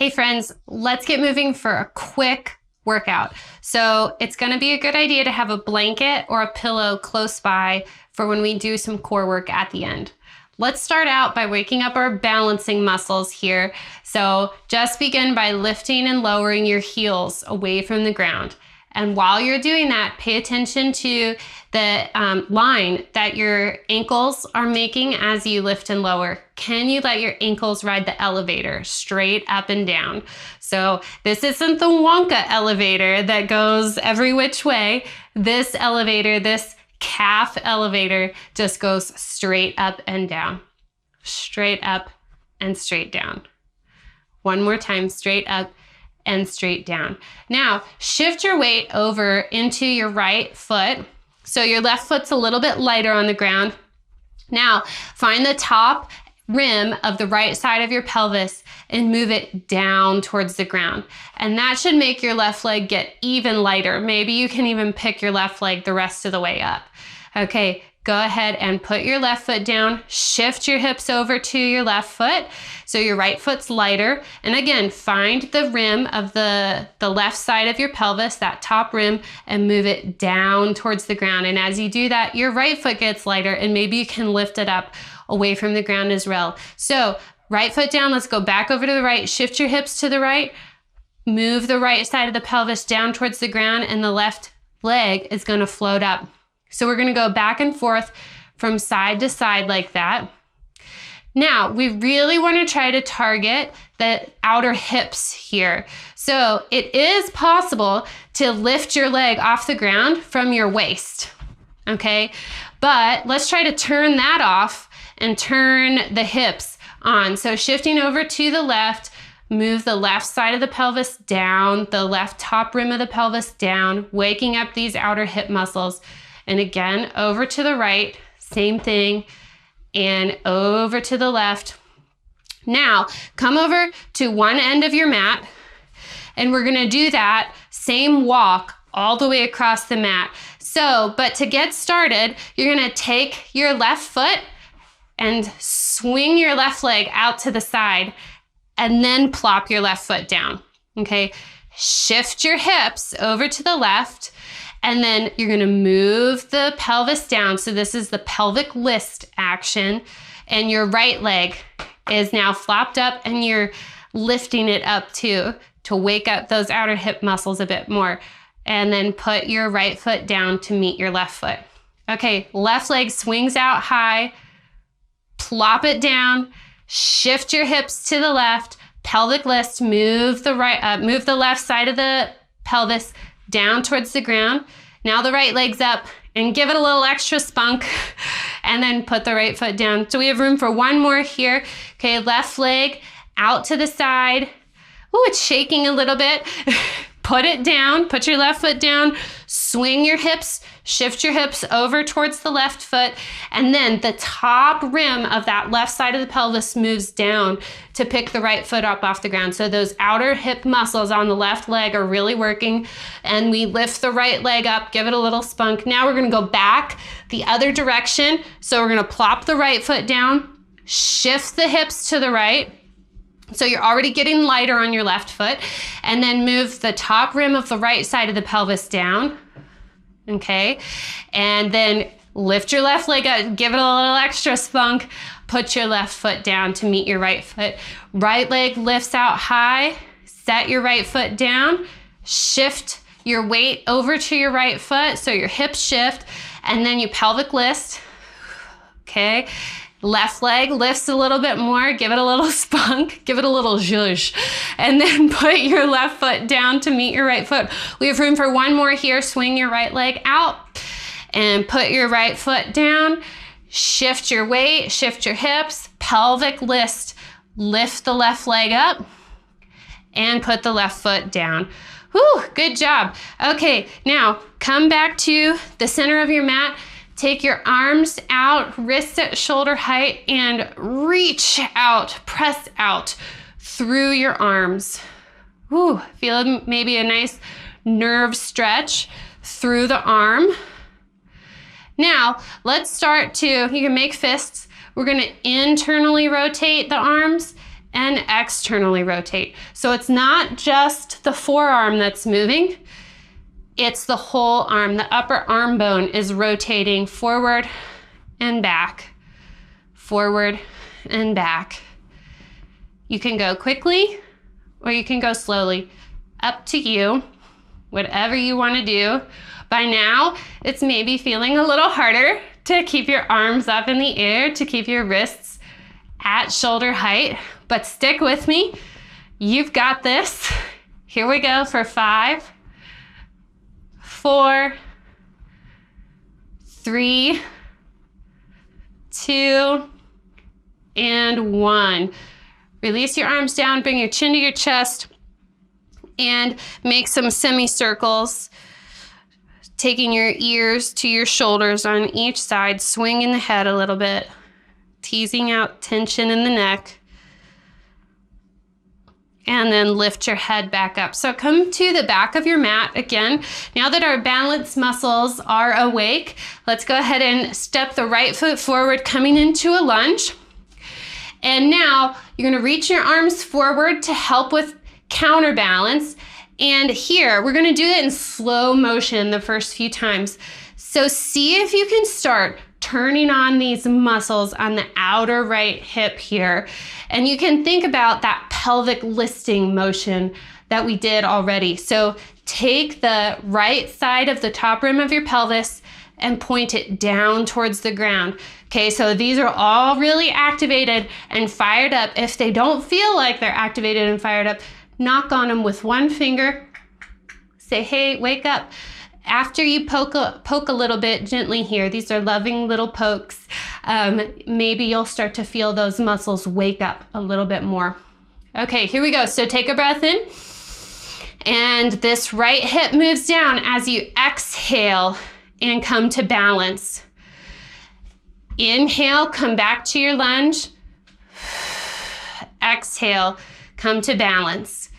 Hey friends, let's get moving for a quick workout. So it's gonna be a good idea to have a blanket or a pillow close by for when we do some core work at the end. Let's start out by waking up our balancing muscles here. So just begin by lifting and lowering your heels away from the ground. And while you're doing that, pay attention to the line that your ankles are making as you lift and lower. Can you let your ankles ride the elevator straight up and down? So this isn't the Wonka elevator that goes every which way. This elevator, this calf elevator, just goes straight up and down. Straight up and straight down. One more time, straight up and straight down. Now, shift your weight over into your right foot. So your left foot's a little bit lighter on the ground. Now, find the top rim of the right side of your pelvis and move it down towards the ground. And that should make your left leg get even lighter. Maybe you can even pick your left leg the rest of the way up. Okay, go ahead and put your left foot down, shift your hips over to your left foot so your right foot's lighter. And again, find the rim of the left side of your pelvis, that top rim, and move it down towards the ground. And as you do that, your right foot gets lighter and maybe you can lift it up away from the ground as well. So right foot down, let's go back over to the right, shift your hips to the right, move the right side of the pelvis down towards the ground, and the left leg is gonna float up. So we're gonna go back and forth from side to side like that. Now, we really wanna try to target the outer hips here. So it is possible to lift your leg off the ground from your waist, okay? But let's try to turn that off and turn the hips on. So shifting over to the left, move the left side of the pelvis down, the left top rim of the pelvis down, waking up these outer hip muscles. And again, over to the right, same thing, and over to the left. Now, come over to one end of your mat, and we're gonna do that same walk all the way across the mat. So, but to get started, you're gonna take your left foot and swing your left leg out to the side, and then plop your left foot down, okay? Shift your hips over to the left, and then you're gonna move the pelvis down. So this is the pelvic list action. And your right leg is now flopped up and you're lifting it up too to wake up those outer hip muscles a bit more. And then put your right foot down to meet your left foot. Okay, left leg swings out high, plop it down, shift your hips to the left, pelvic list, move the left side of the pelvis down towards the ground. Now the right leg's up and give it a little extra spunk and then put the right foot down. So we have room for one more here. Okay, left leg out to the side. Oh, it's shaking a little bit. Put it down, put your left foot down, swing your hips, shift your hips over towards the left foot, and then the top rim of that left side of the pelvis moves down to pick the right foot up off the ground. So those outer hip muscles on the left leg are really working, and we lift the right leg up, give it a little spunk. Now we're gonna go back the other direction. So we're gonna plop the right foot down, shift the hips to the right, so you're already getting lighter on your left foot, and then move the top rim of the right side of the pelvis down, okay? And then lift your left leg up, give it a little extra spunk, put your left foot down to meet your right foot. Right leg lifts out high, set your right foot down, shift your weight over to your right foot, so your hips shift, and then you pelvic list, okay? Left leg lifts a little bit more, give it a little spunk, give it a little zhuzh, and then put your left foot down to meet your right foot. We have room for one more here. Swing your right leg out and put your right foot down. Shift your weight, shift your hips, pelvic list, lift the left leg up and put the left foot down. Whew, good job. Okay, now come back to the center of your mat. Take your arms out, wrists at shoulder height, and reach out, press out through your arms. Ooh, feel maybe a nice nerve stretch through the arm. Now, let's start to, you can make fists. We're gonna internally rotate the arms and externally rotate. So it's not just the forearm that's moving, it's the whole arm. The upper arm bone is rotating forward and back, forward and back. You can go quickly or you can go slowly. Up to you, whatever you want to do. By now, it's maybe feeling a little harder to keep your arms up in the air, to keep your wrists at shoulder height, but stick with me. You've got this. Here we go for 5, 4, 3, 2, and 1. Release your arms down, bring your chin to your chest, and make some semicircles, taking your ears to your shoulders on each side, swinging the head a little bit, teasing out tension in the neck, and then lift your head back up. So come to the back of your mat again. Now that our balance muscles are awake, let's go ahead and step the right foot forward, coming into a lunge. And now you're gonna reach your arms forward to help with counterbalance. And here, we're gonna do it in slow motion the first few times. So see if you can start turning on these muscles on the outer right hip here. And you can think about that pelvic listing motion that we did already. So take the right side of the top rim of your pelvis and point it down towards the ground. Okay, so these are all really activated and fired up. If they don't feel like they're activated and fired up, knock on them with one finger. Say, hey, wake up. After you poke a little bit gently here, these are loving little pokes, maybe you'll start to feel those muscles wake up a little bit more. Okay, here we go. So take a breath in, and this right hip moves down as you exhale and come to balance. Inhale, come back to your lunge. Exhale, come to balance.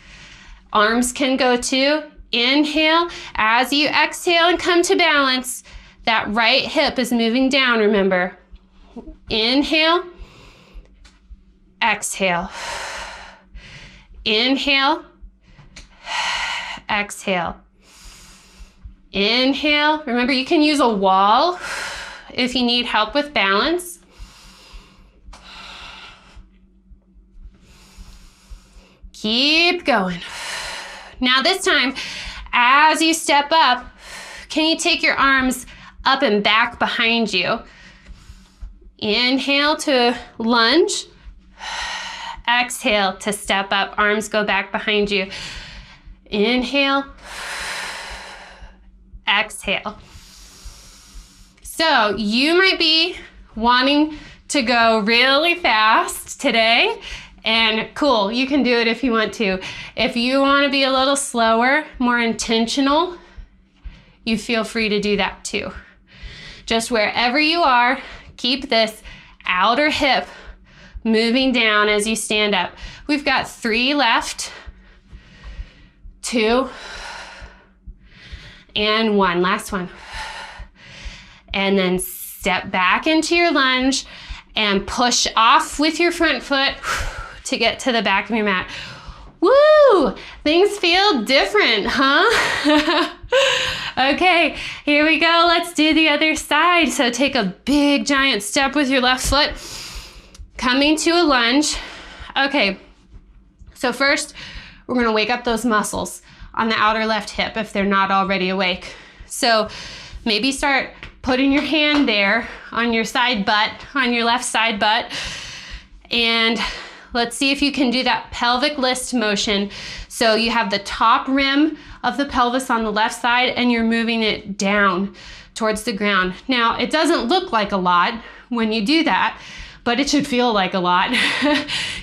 Arms can go too. Inhale, as you exhale and come to balance, that right hip is moving down, remember. Inhale, exhale. Inhale, exhale. Inhale, remember you can use a wall if you need help with balance. Keep going. Now this time, as you step up, can you take your arms up and back behind you? Inhale to lunge. Exhale to step up, arms go back behind you. Inhale. Exhale. So you might be wanting to go really fast today. And cool, you can do it if you want to. If you want to be a little slower, more intentional, you feel free to do that too. Just wherever you are, keep this outer hip moving down as you stand up. We've got 3 left, 2, and 1. Last one. And then step back into your lunge and push off with your front foot to get to the back of your mat. Woo! Things feel different, huh? Okay, here we go. Let's do the other side. So take a big giant step with your left foot, coming to a lunge. Okay, so first we're gonna wake up those muscles on the outer left hip if they're not already awake. So maybe start putting your hand there on your side butt, on your left side butt, and let's see if you can do that pelvic list motion. So you have the top rim of the pelvis on the left side and you're moving it down towards the ground. Now, it doesn't look like a lot when you do that, but it should feel like a lot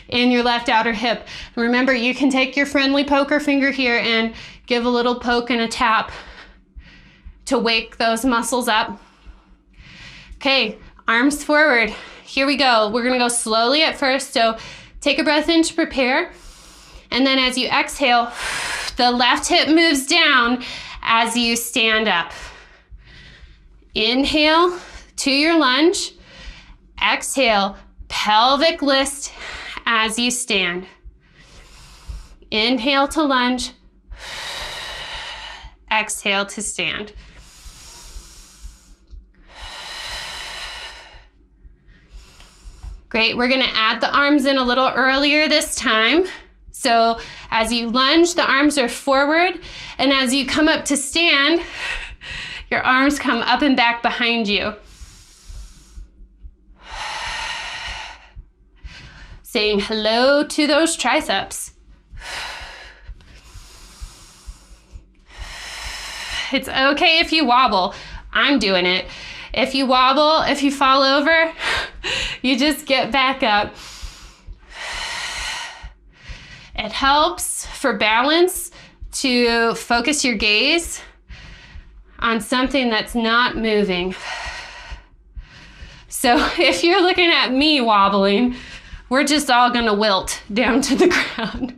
in your left outer hip. Remember, you can take your friendly poker finger here and give a little poke and a tap to wake those muscles up. Okay, arms forward. Here we go. We're gonna go slowly at first, so take a breath in to prepare. And then as you exhale, the left hip moves down as you stand up. Inhale to your lunge. Exhale, pelvic list as you stand. Inhale to lunge. Exhale to stand. Great, we're gonna add the arms in a little earlier this time. So as you lunge, the arms are forward, and as you come up to stand, your arms come up and back behind you. Saying hello to those triceps. It's okay if you wobble. I'm doing it. If you wobble, if you fall over, you just get back up. It helps for balance to focus your gaze on something that's not moving. So if you're looking at me wobbling, we're just all gonna wilt down to the ground.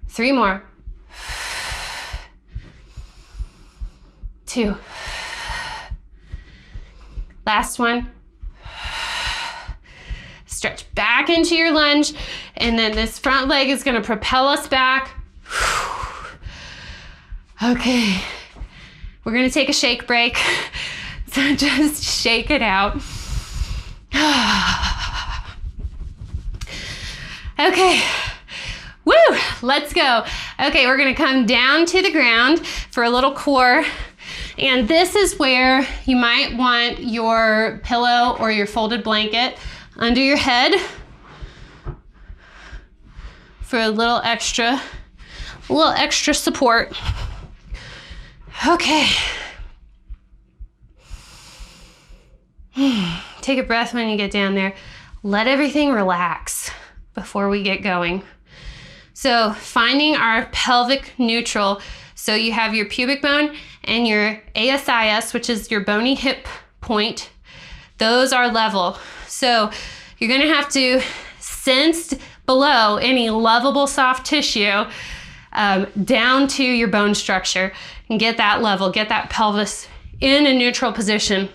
Three more. 2. Last one. Stretch back into your lunge, and then this front leg is gonna propel us back. Okay, we're gonna take a shake break. So just shake it out. Okay. Woo, let's go. Okay, we're gonna come down to the ground for a little core. And this is where you might want your pillow or your folded blanket under your head for a little extra support. Okay. Take a breath when you get down there. Let everything relax before we get going. So finding our pelvic neutral. So you have your pubic bone and your ASIS, which is your bony hip point. Those are level. So you're gonna have to sense below any lovable soft tissue down to your bone structure and get that level, get that pelvis in a neutral position.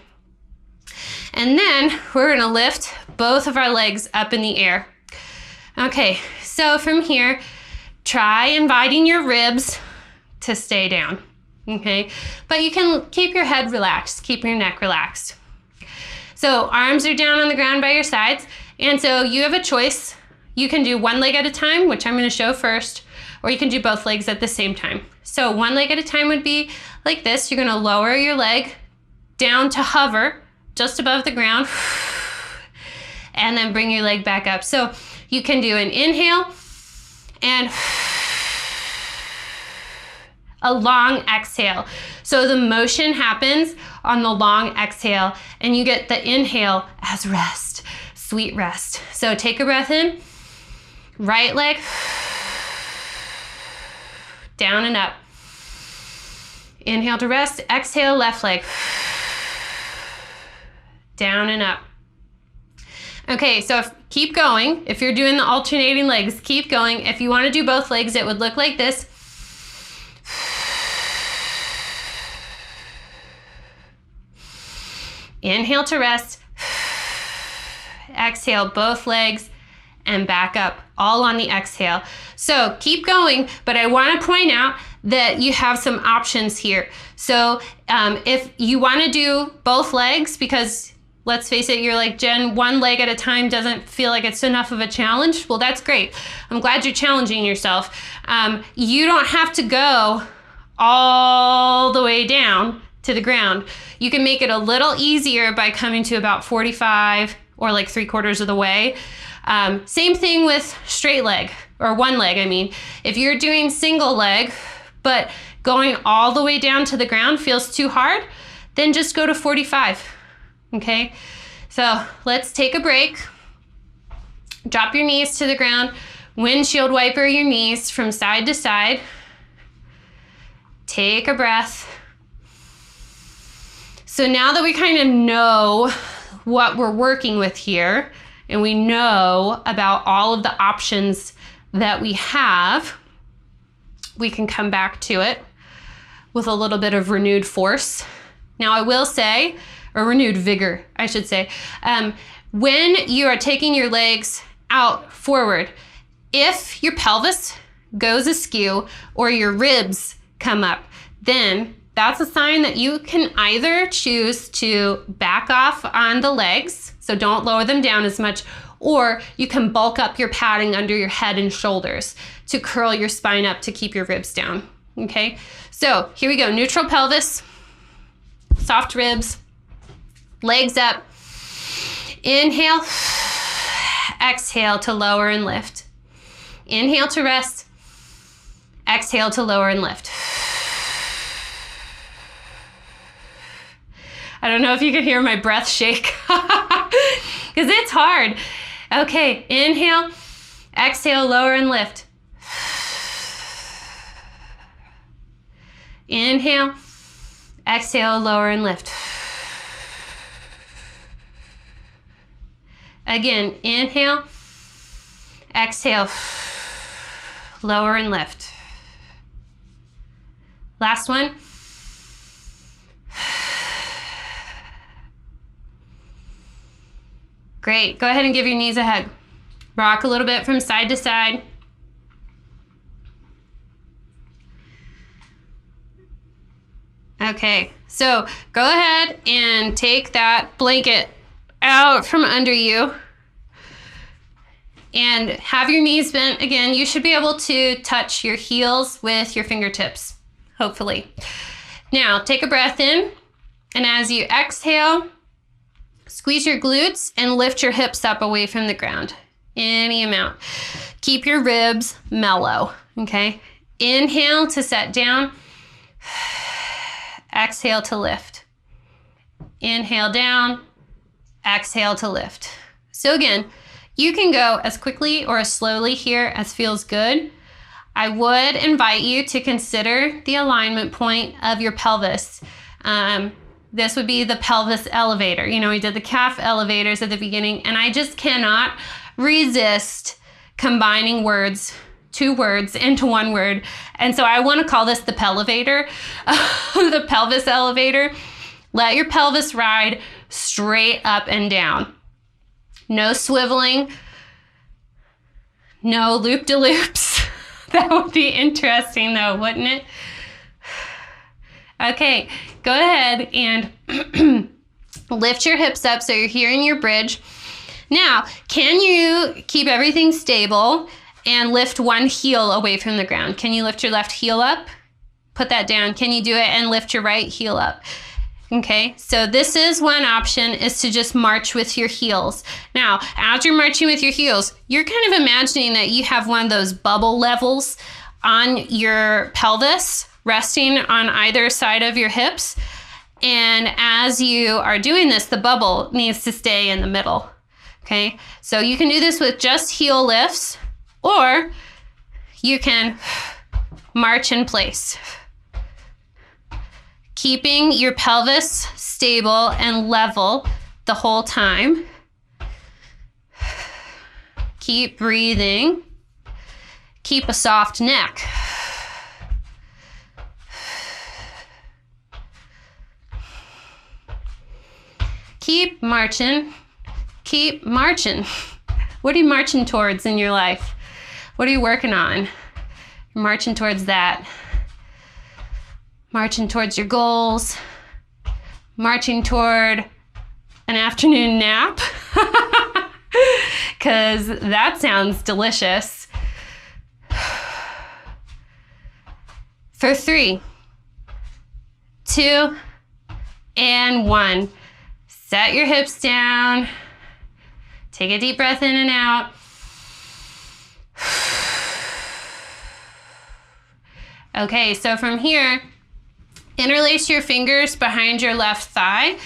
And then we're gonna lift both of our legs up in the air. Okay, so from here, try inviting your ribs to stay down, okay? But you can keep your head relaxed, keep your neck relaxed. So arms are down on the ground by your sides, and so you have a choice. You can do one leg at a time, which I'm gonna show first, or you can do both legs at the same time. So one leg at a time would be like this. You're gonna lower your leg down to hover just above the ground, and then bring your leg back up. So you can do an inhale and a long exhale. So the motion happens on the long exhale, and you get the inhale as rest, sweet rest. So take a breath in, right leg, down and up. Inhale to rest, exhale, left leg, down and up. Okay, so keep going. If you're doing the alternating legs, keep going. If you want to do both legs, it would look like this. Inhale to rest. Exhale, both legs, and back up, all on the exhale. So keep going, but I want to point out that you have some options here. So if you want to do both legs, because let's face it, you're like, Jen, one leg at a time doesn't feel like it's enough of a challenge. Well, that's great. I'm glad you're challenging yourself. You don't have to go all the way down to the ground. You can make it a little easier by coming to about 45 or like 3/4 of the way. Same thing with straight leg, or one leg, I mean. If you're doing single leg, but going all the way down to the ground feels too hard, then just go to 45. Okay, so let's take a break. Drop your knees to the ground. Windshield wiper your knees from side to side. Take a breath. So now that we kind of know what we're working with here, and we know about all of the options that we have, we can come back to it with a little bit of renewed force. Now I will say, or renewed vigor, I should say, when you are taking your legs out forward, if your pelvis goes askew or your ribs come up, then that's a sign that you can either choose to back off on the legs, so don't lower them down as much, or you can bulk up your padding under your head and shoulders to curl your spine up to keep your ribs down, okay? So here we go, neutral pelvis, soft ribs, legs up. Inhale, exhale to lower and lift. Inhale to rest, exhale to lower and lift. I don't know if you can hear my breath shake because it's hard. Okay, inhale, exhale, lower and lift. Inhale, exhale, lower and lift. Again, inhale, exhale, lower and lift. Last one. Great, go ahead and give your knees a hug. Rock a little bit from side to side. Okay, so go ahead and take that blanket out from under you and have your knees bent. Again, you should be able to touch your heels with your fingertips, hopefully. Now, take a breath in, and as you exhale, squeeze your glutes and lift your hips up away from the ground, any amount. Keep your ribs mellow, okay? Inhale to set down. Exhale to lift. Inhale down. Exhale to lift. So again, you can go as quickly or as slowly here as feels good. I would invite you to consider the alignment point of your pelvis. This would be the pelvis elevator. You know, we did the calf elevators at the beginning, and I just cannot resist combining two words into one word. And so I want to call this the pelevator, the pelvis elevator. Let your pelvis ride straight up and down. No swiveling, no loop-de-loops. That would be interesting though, wouldn't it? Okay, go ahead and lift your hips up so you're here in your bridge. Now, can you keep everything stable and lift one heel away from the ground? Can you lift your left heel up? Put that down. Can you do it and lift your right heel up? Okay, so this is one option, is to just march with your heels. Now, as you're marching with your heels, you're kind of imagining that you have one of those bubble levels on your pelvis, resting on either side of your hips. And as you are doing this, the bubble needs to stay in the middle. Okay, so you can do this with just heel lifts, or you can march in place, keeping your pelvis stable and level the whole time. Keep breathing. Keep a soft neck. Keep marching. Keep marching. What are you marching towards in your life? What are you working on? You're marching towards that. Marching towards your goals. Marching toward an afternoon nap. Because that sounds delicious. For 3, 2, and 1. Set your hips down. Take a deep breath in and out. Okay, so from here, interlace your fingers behind your left thigh,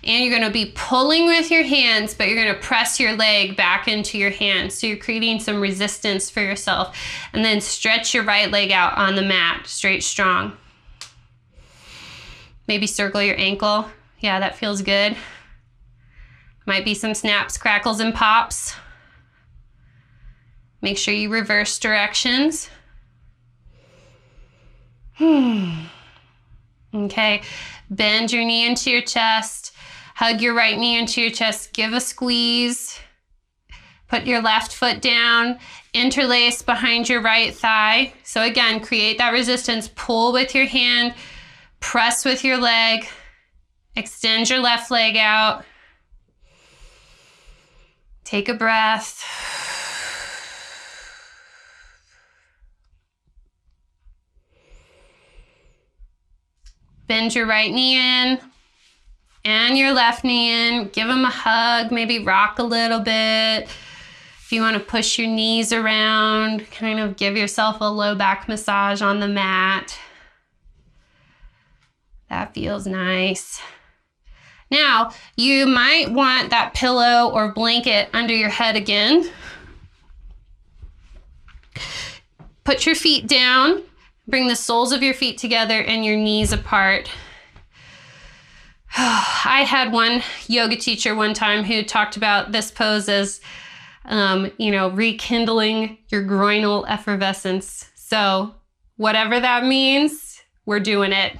and you're going to be pulling with your hands, but you're going to press your leg back into your hands. So you're creating some resistance for yourself. And then stretch your right leg out on the mat, straight, strong. Maybe circle your ankle. Yeah, that feels good. Might be some snaps, crackles, and pops. Make sure you reverse directions. Okay, bend your knee into your chest. Hug your right knee into your chest. Give a squeeze. Put your left foot down. Interlace behind your right thigh. So again, create that resistance. Pull with your hand. Press with your leg. Extend your left leg out. Take a breath. Bend your right knee in and your left knee in. Give them a hug, maybe rock a little bit. If you want to push your knees around, kind of give yourself a low back massage on the mat. That feels nice. Now, you might want that pillow or blanket under your head again. Put your feet down. Bring the soles of your feet together and your knees apart. I had one yoga teacher one time who talked about this pose as, rekindling your groinal effervescence. So whatever that means, we're doing it.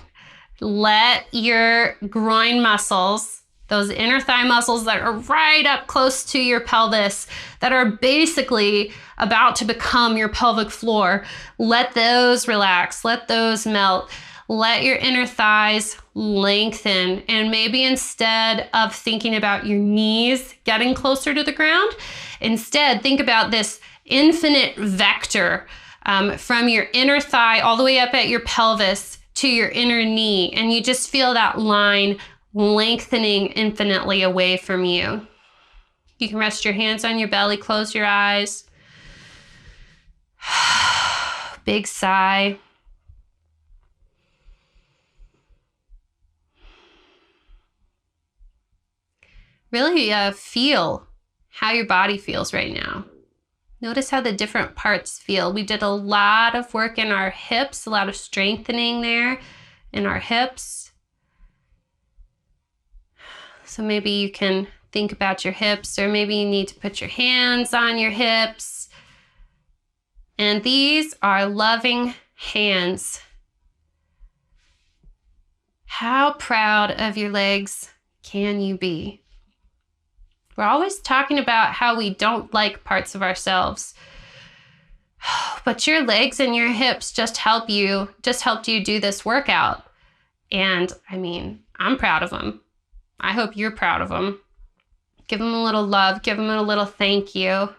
Let your groin muscles, those inner thigh muscles that are right up close to your pelvis, that are basically about to become your pelvic floor, let those relax, let those melt. Let your inner thighs lengthen. And maybe instead of thinking about your knees getting closer to the ground, instead think about this infinite vector from your inner thigh all the way up at your pelvis to your inner knee. And you just feel that line lengthening infinitely away from you. You can rest your hands on your belly, close your eyes. Big sigh. Really feel how your body feels right now. Notice how the different parts feel. We did a lot of work in our hips, a lot of strengthening there in our hips. So maybe you can think about your hips, or maybe you need to put your hands on your hips. And these are loving hands. How proud of your legs can you be? We're always talking about how we don't like parts of ourselves. But your legs and your hips just helped you do this workout. And I mean, I'm proud of them. I hope you're proud of them. Give them a little love, give them a little thank you.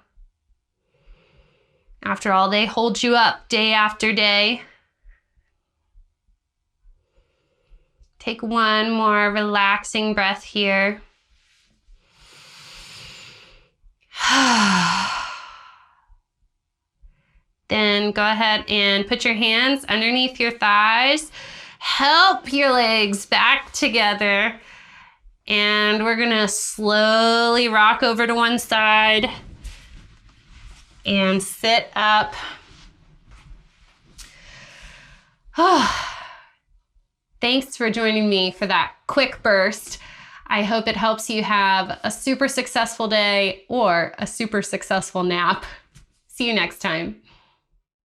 After all, they hold you up day after day. Take one more relaxing breath here. Then go ahead and put your hands underneath your thighs. Help your legs back together. And we're gonna slowly rock over to one side and sit up. Thanks for joining me for that quick burst. I hope it helps you have a super successful day or a super successful nap. See you next time.